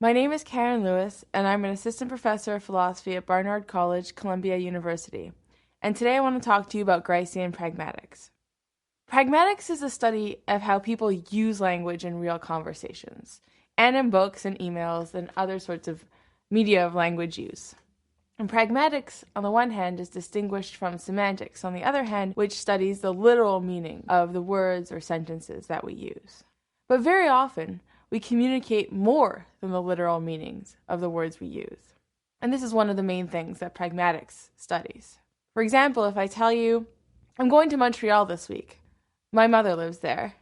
My name is Karen Lewis, and I'm an assistant professor of philosophy at Barnard College, Columbia University. And today I want to talk to you about Gricean Pragmatics. Pragmatics is a study of how people use language in real conversations, and in books and emails and other sorts of media of language use. And pragmatics, on the one hand, is distinguished from semantics, on the other hand, which studies the literal meaning of the words or sentences that we use. But very often, we communicate more than the literal meanings of the words we use. And this is one of the main things that pragmatics studies. For example, if I tell you, I'm going to Montreal this week. My mother lives there.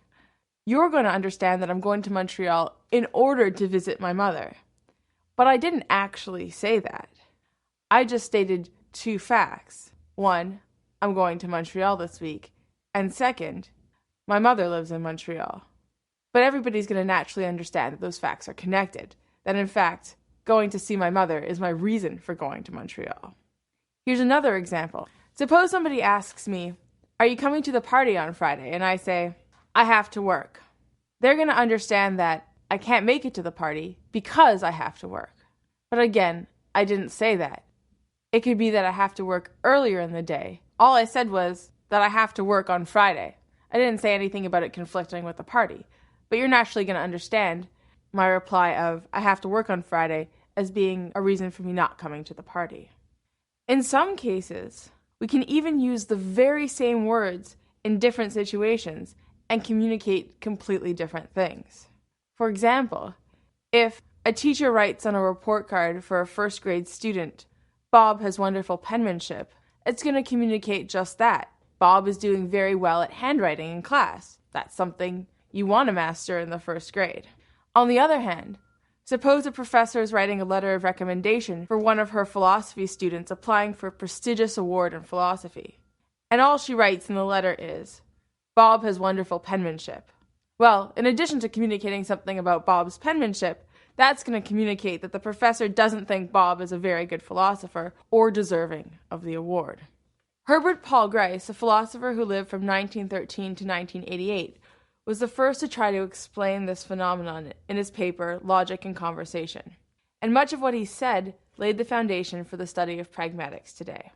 You're going to understand that I'm going to Montreal in order to visit my mother. But I didn't actually say that. I just stated two facts. One, I'm going to Montreal this week. And second, my mother lives in Montreal. But everybody's going to naturally understand that those facts are connected, that in fact, going to see my mother is my reason for going to Montreal. Here's another example. Suppose somebody asks me, are you coming to the party on Friday? And I say, I have to work. They're going to understand that I can't make it to the party because I have to work. But again, I didn't say that. It could be that I have to work earlier in the day. All I said was that I have to work on Friday. I didn't say anything about it conflicting with the party. But you're naturally going to understand my reply of, I have to work on Friday, as being a reason for me not coming to the party. In some cases, we can even use the very same words in different situations and communicate completely different things. For example, if a teacher writes on a report card for a first grade student, Bob has wonderful penmanship, it's going to communicate just that. Bob is doing very well at handwriting in class. That's something you want to master in the first grade. On the other hand, suppose a professor is writing a letter of recommendation for one of her philosophy students applying for a prestigious award in philosophy. And all she writes in the letter is, Bob has wonderful penmanship. Well, in addition to communicating something about Bob's penmanship, that's going to communicate that the professor doesn't think Bob is a very good philosopher or deserving of the award. Herbert Paul Grice, a philosopher who lived from 1913 to 1988, was the first to try to explain this phenomenon in his paper, Logic and Conversation. And much of what he said laid the foundation for the study of pragmatics today.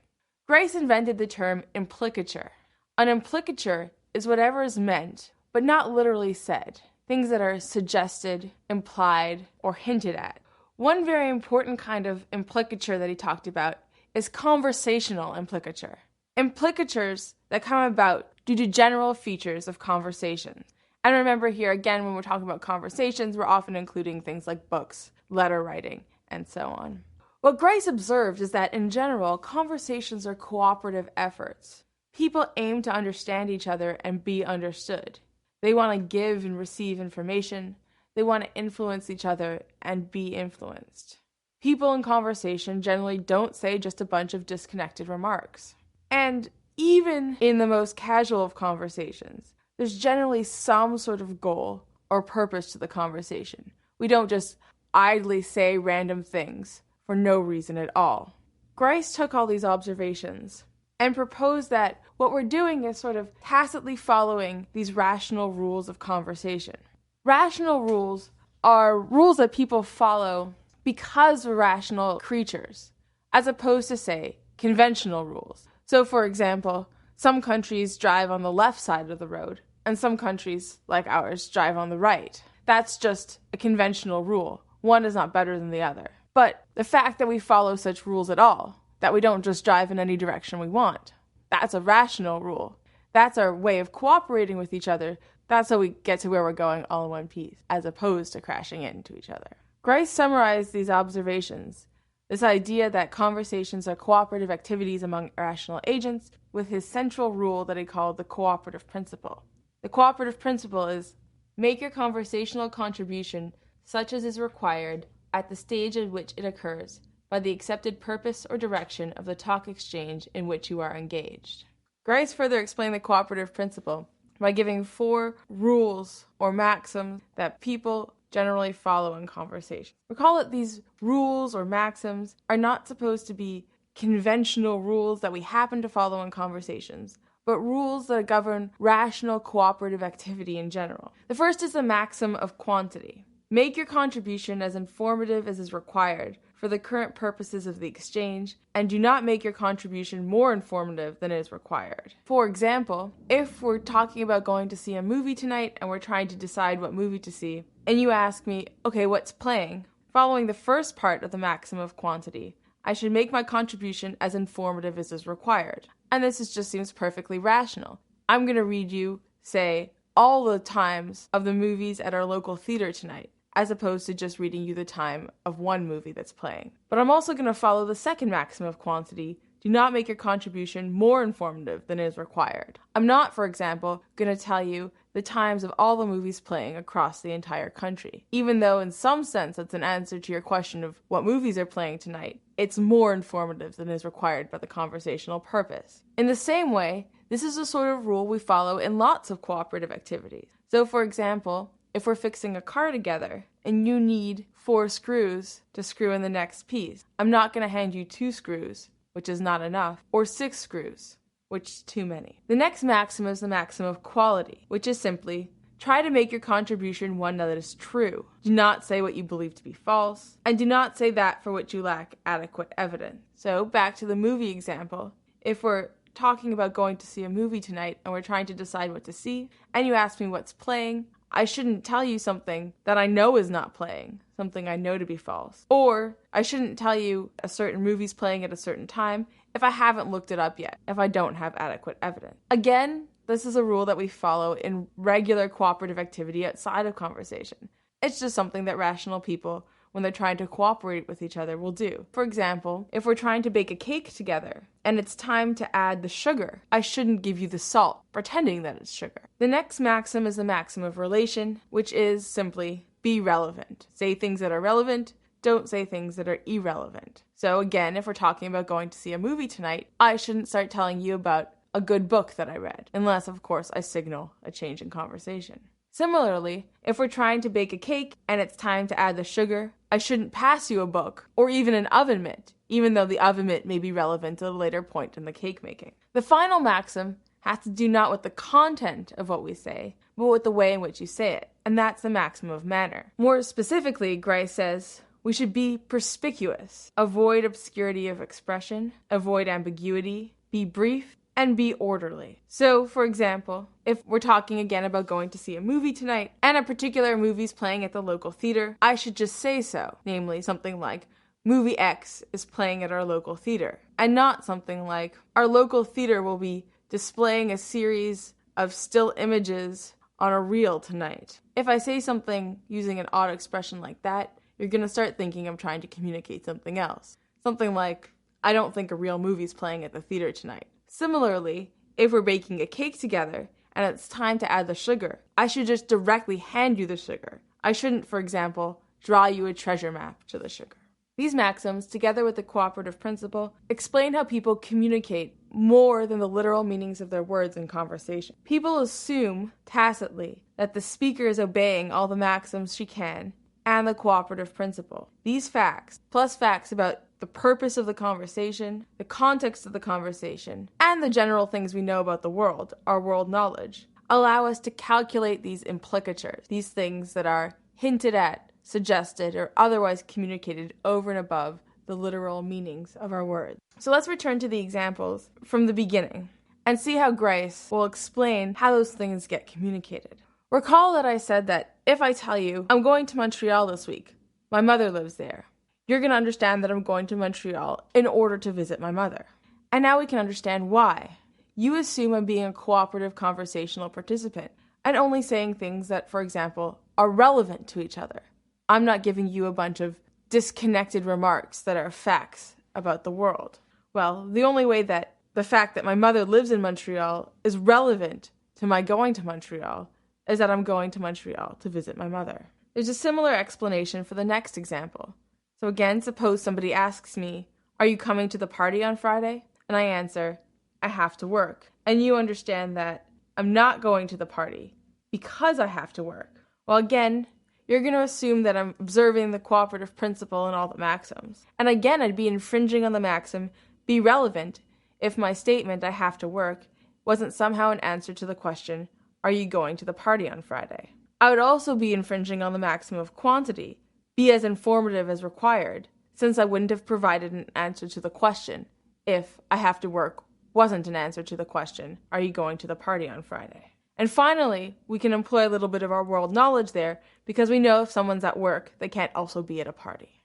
Grice invented the term implicature. An implicature is whatever is meant, but not literally said. Things that are suggested, implied, or hinted at. One very important kind of implicature that he talked about is conversational implicature. Implicatures that come about due to general features of conversations. And remember here, again, when we're talking about conversations, we're often including things like books, letter writing, and so on. What Grice observed is that, in general, conversations are cooperative efforts. People aim to understand each other and be understood. They want to give and receive information. They want to influence each other and be influenced. People in conversation generally don't say just a bunch of disconnected remarks. And even in the most casual of conversations, there's generally some sort of goal or purpose to the conversation. We don't just idly say random things for no reason at all. Grice took all these observations and proposed that what we're doing is sort of tacitly following these rational rules of conversation. Rational rules are rules that people follow because we're rational creatures, as opposed to, say, conventional rules. So, for example, some countries drive on the left side of the road, and some countries, like ours, drive on the right. That's just a conventional rule. One is not better than the other. But the fact that we follow such rules at all, that we don't just drive in any direction we want, that's a rational rule. That's our way of cooperating with each other. That's how we get to where we're going all in one piece, as opposed to crashing into each other. Grice summarized these observations, this idea that conversations are cooperative activities among rational agents, with his central rule that he called the cooperative principle. The cooperative principle is, make your conversational contribution such as is required at the stage at which it occurs by the accepted purpose or direction of the talk exchange in which you are engaged. Grice further explained the cooperative principle by giving 4 rules or maxims that people generally follow in conversation. Recall that these rules or maxims are not supposed to be conventional rules that we happen to follow in conversations, but rules that govern rational cooperative activity in general. The first is the maxim of quantity. Make your contribution as informative as is required for the current purposes of the exchange, and do not make your contribution more informative than is required. For example, if we're talking about going to see a movie tonight and we're trying to decide what movie to see, and you ask me, okay, what's playing? Following the first part of the maxim of quantity, I should make my contribution as informative as is required. And this just seems perfectly rational. I'm going to read you, say, all the times of the movies at our local theater tonight, as opposed to just reading you the time of one movie that's playing. But I'm also going to follow the second maxim of quantity. Do not make your contribution more informative than is required. I'm not, for example, going to tell you the times of all the movies playing across the entire country. Even though in some sense that's an answer to your question of what movies are playing tonight, it's more informative than is required by the conversational purpose. In the same way, this is the sort of rule we follow in lots of cooperative activities. So for example, if we're fixing a car together and you need 4 screws to screw in the next piece, I'm not going to hand you 2 screws, which is not enough, or 6 screws, which is too many. The next maxim is the maxim of quality, which is simply, try to make your contribution one that is true. Do not say what you believe to be false, and do not say that for which you lack adequate evidence. So, back to the movie example. If we're talking about going to see a movie tonight and we're trying to decide what to see, and you ask me what's playing, I shouldn't tell you something that I know is not playing, something I know to be false. Or I shouldn't tell you a certain movie's playing at a certain time if I haven't looked it up yet, if I don't have adequate evidence. Again, this is a rule that we follow in regular cooperative activity outside of conversation. It's just something that rational people, when they're trying to cooperate with each other, will do. For example, if we're trying to bake a cake together and it's time to add the sugar, I shouldn't give you the salt, pretending that it's sugar. The next maxim is the maxim of relation, which is simply be relevant. Say things that are relevant, don't say things that are irrelevant. So again, if we're talking about going to see a movie tonight, I shouldn't start telling you about a good book that I read, unless, of course, I signal a change in conversation. Similarly, if we're trying to bake a cake and it's time to add the sugar, I shouldn't pass you a book or even an oven mitt, even though the oven mitt may be relevant at a later point in the cake making. The final maxim has to do not with the content of what we say, but with the way in which you say it, and that's the maxim of manner. More specifically, Grice says, we should be perspicuous, avoid obscurity of expression, avoid ambiguity, be brief, and be orderly. So, for example, if we're talking again about going to see a movie tonight, and a particular movie's playing at the local theater, I should just say so, namely something like, Movie X is playing at our local theater, and not something like, our local theater will be displaying a series of still images on a reel tonight. If I say something using an odd expression like that, you're going to start thinking I'm trying to communicate something else. Something like, I don't think a real movie's playing at the theater tonight. Similarly, if we're baking a cake together and it's time to add the sugar, I should just directly hand you the sugar. I shouldn't, for example, draw you a treasure map to the sugar. These maxims, together with the cooperative principle, explain how people communicate more than the literal meanings of their words in conversation. People assume, tacitly, that the speaker is obeying all the maxims she can and the cooperative principle. These facts, plus facts about the purpose of the conversation, the context of the conversation, and the general things we know about the world, our world knowledge, allow us to calculate these implicatures, these things that are hinted at, suggested, or otherwise communicated over and above the literal meanings of our words. So let's return to the examples from the beginning and see how Grice will explain how those things get communicated. Recall that I said that if I tell you, I'm going to Montreal this week, my mother lives there, you're going to understand that I'm going to Montreal in order to visit my mother. And now we can understand why. You assume I'm being a cooperative conversational participant and only saying things that, for example, are relevant to each other. I'm not giving you a bunch of disconnected remarks that are facts about the world. Well, the only way that the fact that my mother lives in Montreal is relevant to my going to Montreal is that I'm going to Montreal to visit my mother. There's a similar explanation for the next example. So again, suppose somebody asks me, are you coming to the party on Friday? And I answer, I have to work. And you understand that I'm not going to the party because I have to work. Well, again, you're going to assume that I'm observing the cooperative principle and all the maxims. And again, I'd be infringing on the maxim, be relevant, if my statement, I have to work, wasn't somehow an answer to the question, are you going to the party on Friday? I would also be infringing on the maxim of quantity, be as informative as required, since I wouldn't have provided an answer to the question if I have to work wasn't an answer to the question, are you going to the party on Friday? And finally, we can employ a little bit of our world knowledge there because we know if someone's at work, they can't also be at a party.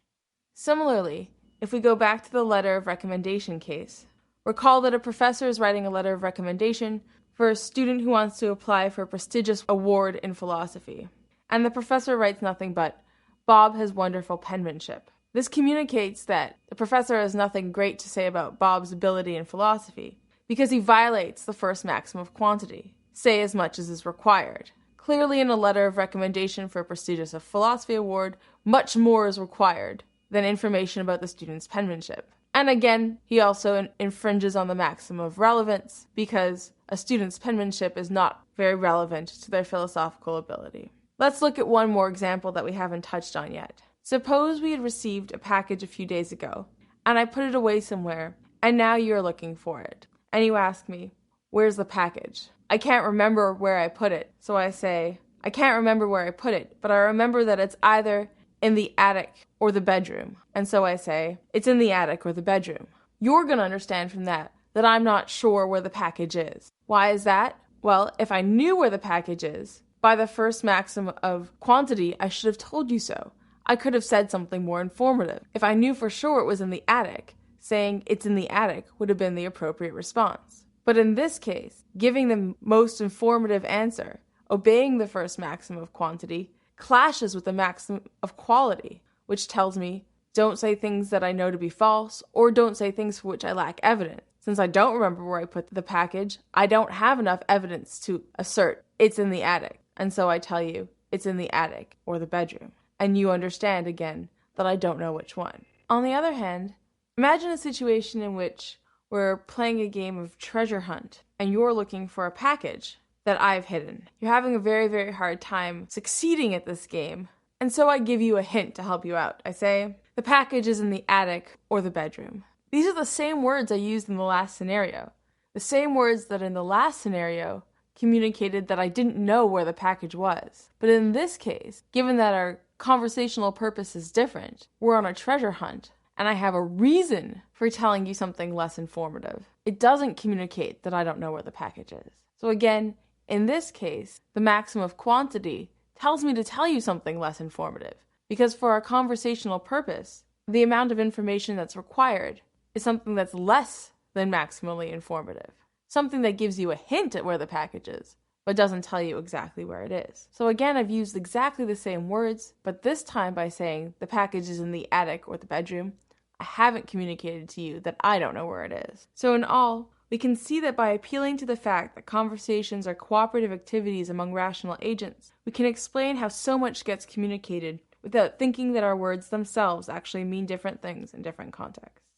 Similarly, if we go back to the letter of recommendation case, recall that a professor is writing a letter of recommendation for a student who wants to apply for a prestigious award in philosophy. And the professor writes nothing but, Bob has wonderful penmanship. This communicates that the professor has nothing great to say about Bob's ability in philosophy, because he violates the first maxim of quantity, say as much as is required. Clearly in a letter of recommendation for a prestigious philosophy award, much more is required than information about the student's penmanship. And again, he also infringes on the maxim of relevance, because a student's penmanship is not very relevant to their philosophical ability. Let's look at one more example that we haven't touched on yet. Suppose we had received a package a few days ago, and I put it away somewhere, and now you're looking for it. And you ask me, where's the package? I can't remember where I put it, so I say, I can't remember where I put it, but I remember that it's either in the attic or the bedroom. And so I say, it's in the attic or the bedroom. You're going to understand from that I'm not sure where the package is. Why is that? Well, if I knew where the package is, by the first maxim of quantity, I should have told you so. I could have said something more informative. If I knew for sure it was in the attic, saying it's in the attic would have been the appropriate response. But in this case, giving the most informative answer, obeying the first maxim of quantity, clashes with the maxim of quality, which tells me, don't say things that I know to be false, or don't say things for which I lack evidence. Since I don't remember where I put the package, I don't have enough evidence to assert it's in the attic. And so I tell you, it's in the attic or the bedroom. And you understand, again, that I don't know which one. On the other hand, imagine a situation in which we're playing a game of treasure hunt, and you're looking for a package that I've hidden. You're having a very, very hard time succeeding at this game, and so I give you a hint to help you out. I say, the package is in the attic or the bedroom. These are the same words I used in the last scenario. The same words that in the last scenario communicated that I didn't know where the package was. But in this case, given that our conversational purpose is different, we're on a treasure hunt, and I have a reason for telling you something less informative. It doesn't communicate that I don't know where the package is. So again, in this case, the maxim of quantity tells me to tell you something less informative, because for our conversational purpose, the amount of information that's required is something that's less than maximally informative. Something that gives you a hint at where the package is, but doesn't tell you exactly where it is. So again, I've used exactly the same words, but this time by saying the package is in the attic or the bedroom, I haven't communicated to you that I don't know where it is. So in all, we can see that by appealing to the fact that conversations are cooperative activities among rational agents, we can explain how so much gets communicated without thinking that our words themselves actually mean different things in different contexts.